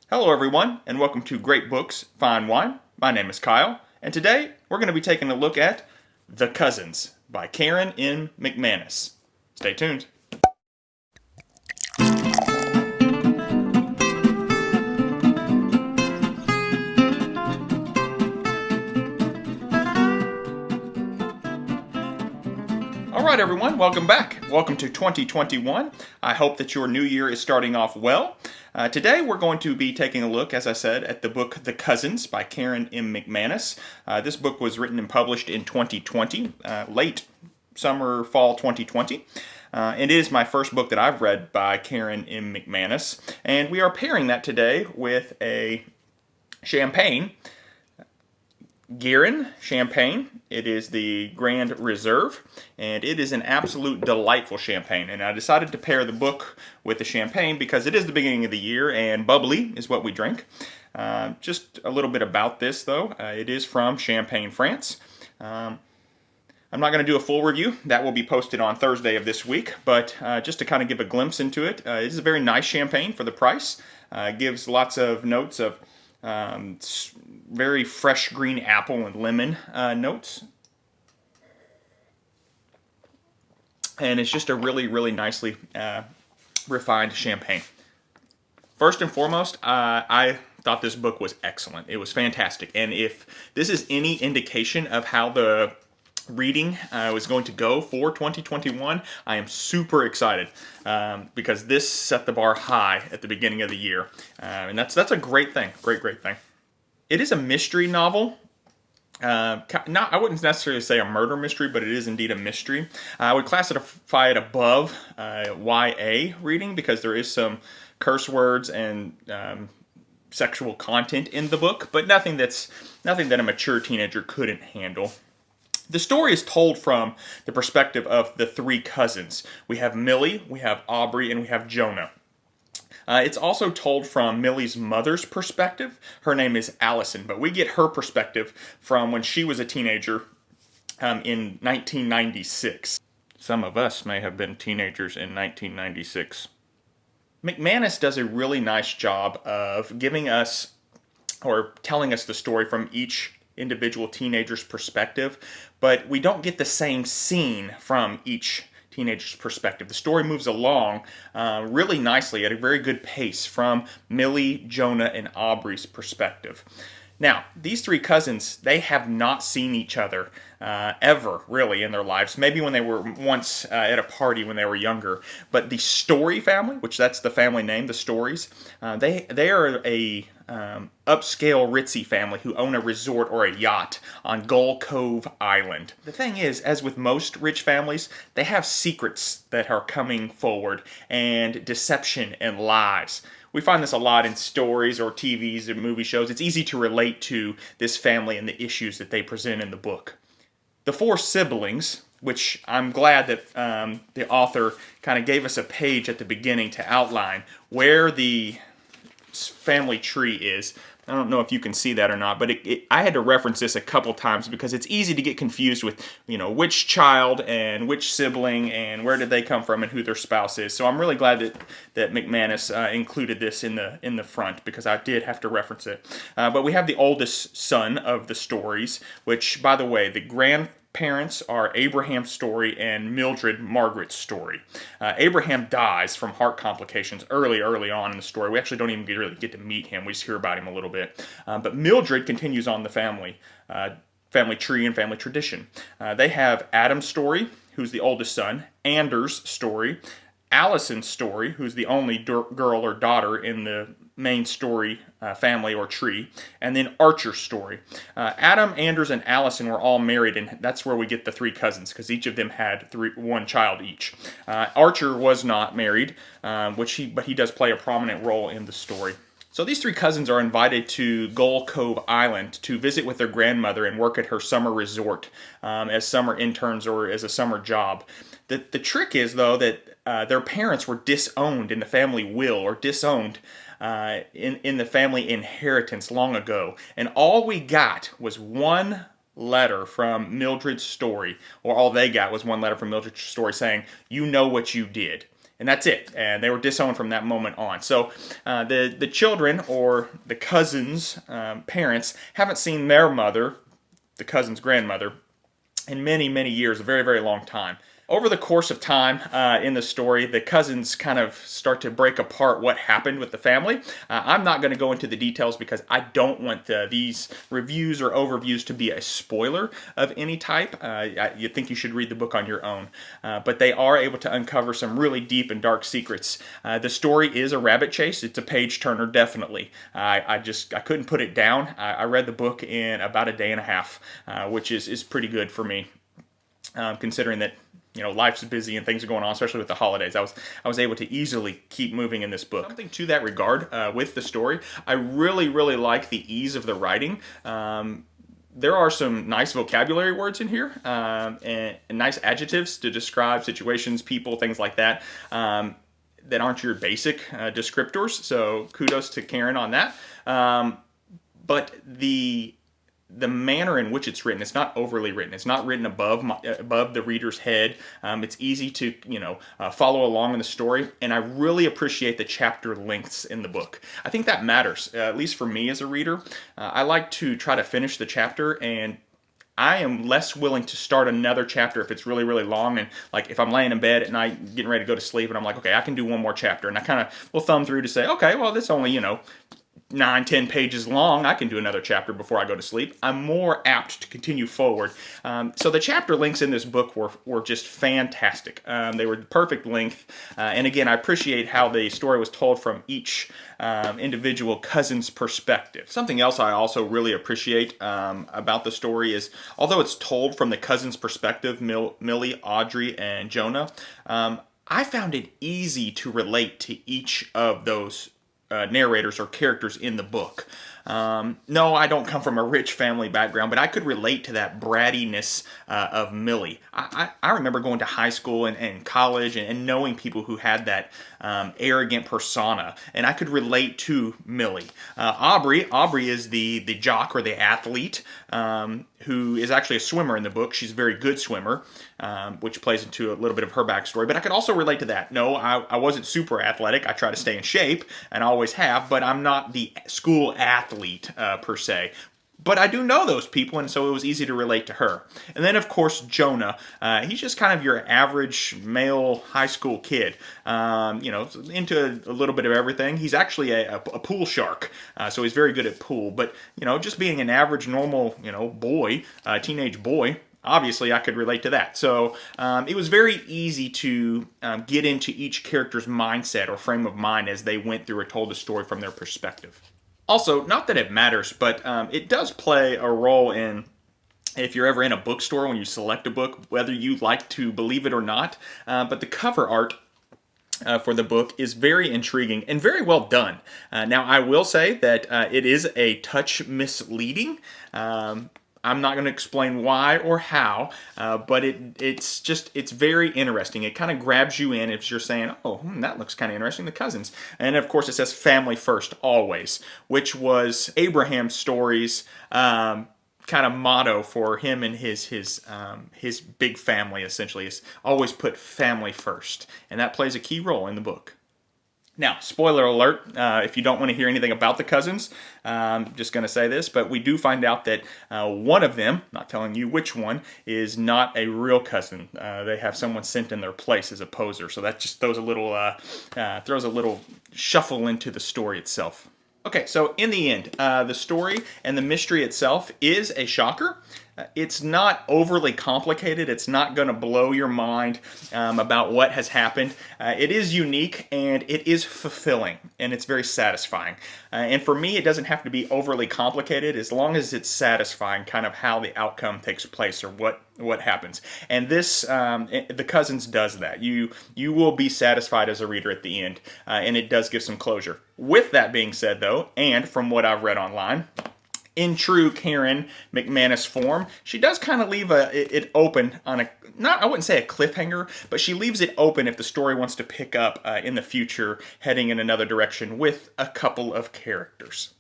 Hello everyone, and welcome to Great Books Fine Wine. My name is Kyle, and today we're going to be taking a look at The Cousins by Gerin McManus. Stay tuned. Alright everyone, welcome back. Welcome to 2021. I hope that your new year is starting off well. Today we're going to be taking a look, as I said, at the book The Cousins by Gerin McManus. This book was written and published in 2020, late summer, fall 2020. It is my first book that I've read by Gerin McManus, and we are pairing that today with a champagne, Gerin Champagne. It is the Grand Reserve, and it is an absolute delightful champagne. And I decided to pair the book with the champagne because it is the beginning of the year, and bubbly is what we drink. Just a little bit about this, though. It is from Champagne, France. I'm not going to do a full review. That will be posted on Thursday of this week, but just to kind of give a glimpse into it, it is a very nice champagne for the price. It gives lots of notes of very fresh green apple and lemon notes. And it's just a really, really nicely refined champagne. First and foremost, I thought this book was excellent. It was fantastic. And if this is any indication of how the reading was going to go for 2021, I am super excited because this set the bar high at the beginning of the year, and that's a great thing. Great thing. It is a mystery novel. I wouldn't necessarily say a murder mystery, but it is indeed a mystery. I would classify it above YA reading because there is some curse words and sexual content in the book, but nothing that a mature teenager couldn't handle. The story is told from the perspective of the three cousins. We have Millie, we have Aubrey, and we have Jonah. It's also told from Millie's mother's perspective. Her name is Allison, but we get her perspective from when she was a teenager in 1996. Some of us may have been teenagers in 1996. McManus does a really nice job of giving us or telling us the story from each individual teenager's perspective, but we don't get the same scene from each teenager's perspective. The story moves along really nicely at a very good pace from Millie, Jonah, and Aubrey's perspective. Now, these three cousins, they have not seen each other ever, really, in their lives. Maybe when they were once at a party when they were younger. But the Story family, which that's the family name, the Stories, they are a upscale ritzy family who own a resort or a yacht on Gull Cove Island. The thing is, as with most rich families, they have secrets that are coming forward and deception and lies. We find this a lot in stories or TVs and movie shows. It's easy to relate to this family and the issues that they present in the book. The four siblings, which I'm glad that the author kind of gave us a page at the beginning to outline where the family tree is. I don't know if you can see that or not, but I had to reference this a couple times because it's easy to get confused with, which child and which sibling and where did they come from and who their spouse is. So I'm really glad that McManus included this in the front because I did have to reference it. But we have the oldest son of the Stories, which, by the way, the grandparents are Abraham Story and Mildred Margaret Story. Abraham dies from heart complications early on in the story. We actually don't even really get to meet him. We just hear about him a little bit. But Mildred continues on the family tree and family tradition. They have Adam Story, who's the oldest son, Anders Story, Allison Story, who's the only girl or daughter in the main Story family or tree, and then Archer Story. Adam, Anders, and Allison were all married, and that's where we get the three cousins, because each of them had one child each. Archer was not married, but he does play a prominent role in the story. So these three cousins are invited to Gull Cove Island to visit with their grandmother and work at her summer resort as summer interns or as a summer job. The trick is, though, that their parents were disowned in the family will, or disowned in the family inheritance long ago. And all we got was one letter from Mildred's Story, or all they got was one letter from Mildred's Story saying, "You know what you did." and that's it. And they were disowned from that moment on. So the children, or the cousins' parents, haven't seen their mother, the cousin's grandmother, in many, many years, a very, very long time. Over the course of time in the story, the cousins kind of start to break apart what happened with the family. I'm not going to go into the details because I don't want these reviews or overviews to be a spoiler of any type. You think you should read the book on your own. But they are able to uncover some really deep and dark secrets. The story is a rabbit chase. It's a page turner, definitely. I couldn't put it down. I read the book in about a day and a half, which is pretty good for me, considering that life's busy and things are going on, especially with the holidays. I was able to easily keep moving in this book. Something to that regard with the story, I really, really like the ease of the writing. There are some nice vocabulary words in here, and nice adjectives to describe situations, people, things like that, that aren't your basic descriptors. So kudos to Karen on that. But the manner in which it's written, it's not overly written. It's not written above the reader's head. It's easy to follow along in the story, and I really appreciate the chapter lengths in the book. I think that matters, at least for me as a reader. I like to try to finish the chapter, and I am less willing to start another chapter if it's really, really long. And like if I'm laying in bed at night getting ready to go to sleep, and I'm like, okay, I can do one more chapter, and I kind of will thumb through to say, okay, well, this only 9-10 pages long, I can do another chapter before I go to sleep. I'm more apt to continue forward. So the chapter lengths in this book were just fantastic. They were the perfect length. And again, I appreciate how the story was told from each individual cousin's perspective. Something else I also really appreciate about the story is, although it's told from the cousin's perspective, Millie, Audrey, and Jonah, I found it easy to relate to each of those narrators or characters in the book. No, I don't come from a rich family background, but I could relate to that brattiness of Millie. I remember going to high school and college and knowing people who had that arrogant persona, and I could relate to Millie. Aubrey is the jock or the athlete who is actually a swimmer in the book. She's a very good swimmer, which plays into a little bit of her backstory, but I could also relate to that. No, I wasn't super athletic. I try to stay in shape, and I always have, but I'm not the school athlete per se. But I do know those people, and so it was easy to relate to her. And then, of course, Jonah. He's just kind of your average male high school kid. Into a little bit of everything. He's actually a pool shark, so he's very good at pool. But, just being an average, normal, boy, teenage boy, obviously I could relate to that. So it was very easy to get into each character's mindset or frame of mind as they went through or told the story from their perspective. Also, not that it matters, but it does play a role in, if you're ever in a bookstore when you select a book, whether you like to believe it or not, but the cover art for the book is very intriguing and very well done. Now, I will say that it is a touch misleading. I'm not going to explain why or how, but it's very interesting. It kind of grabs you in if you're saying, oh, that looks kind of interesting, the cousins. And of course it says family first always, which was Abraham's story's kind of motto for him and his big family, essentially, is always put family first. And that plays a key role in the book. Now, spoiler alert, if you don't want to hear anything about the cousins, I'm just going to say this, but we do find out that one of them, not telling you which one, is not a real cousin. They have someone sent in their place as a poser, so that just throws a little shuffle into the story itself. Okay, so in the end, the story and the mystery itself is a shocker. It's not overly complicated. It's not going to blow your mind about what has happened. It is unique, and it is fulfilling, and it's very satisfying. And for me, it doesn't have to be overly complicated as long as it's satisfying, kind of how the outcome takes place or what happens. And this, The Cousins does that. You will be satisfied as a reader at the end, and it does give some closure. With that being said, though, and from what I've read online, in true Gerin McManus form, she does kind of leave it open on I wouldn't say a cliffhanger, but she leaves it open if the story wants to pick up in the future, heading in another direction with a couple of characters.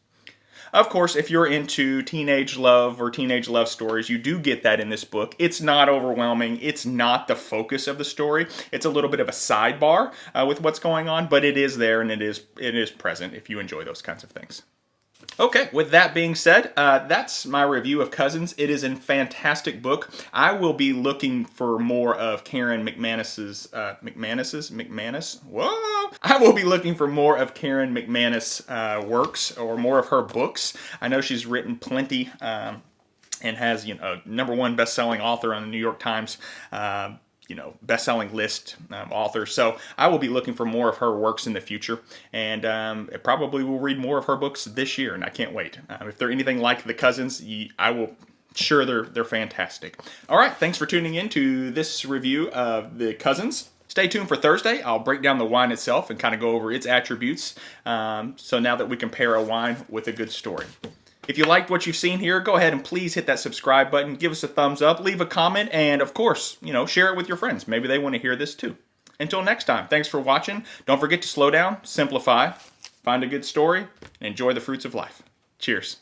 Of course, if you're into teenage love or teenage love stories, you do get that in this book. It's not overwhelming. It's not the focus of the story. It's a little bit of a sidebar with what's going on, but it is there and it is present if you enjoy those kinds of things. Okay, with that being said, that's my review of Cousins. It is a fantastic book. I will be looking for more of Karen McManus's, McManus? Whoa! I will be looking for more of Karen McManus works or more of her books. I know she's written plenty and has, a #1 best-selling author on the New York Times best-selling list author. So I will be looking for more of her works in the future, and probably will read more of her books this year, and I can't wait. If they're anything like the Cousins, I will sure they're fantastic. All right, thanks for tuning in to this review of the Cousins. Stay tuned for Thursday. I'll break down the wine itself and kind of go over its attributes. So now that we compare a wine with a good story. If you liked what you've seen here, go ahead and please hit that subscribe button, give us a thumbs up, leave a comment, and of course, share it with your friends. Maybe they want to hear this too. Until next time, thanks for watching. Don't forget to slow down, simplify, find a good story, and enjoy the fruits of life. Cheers.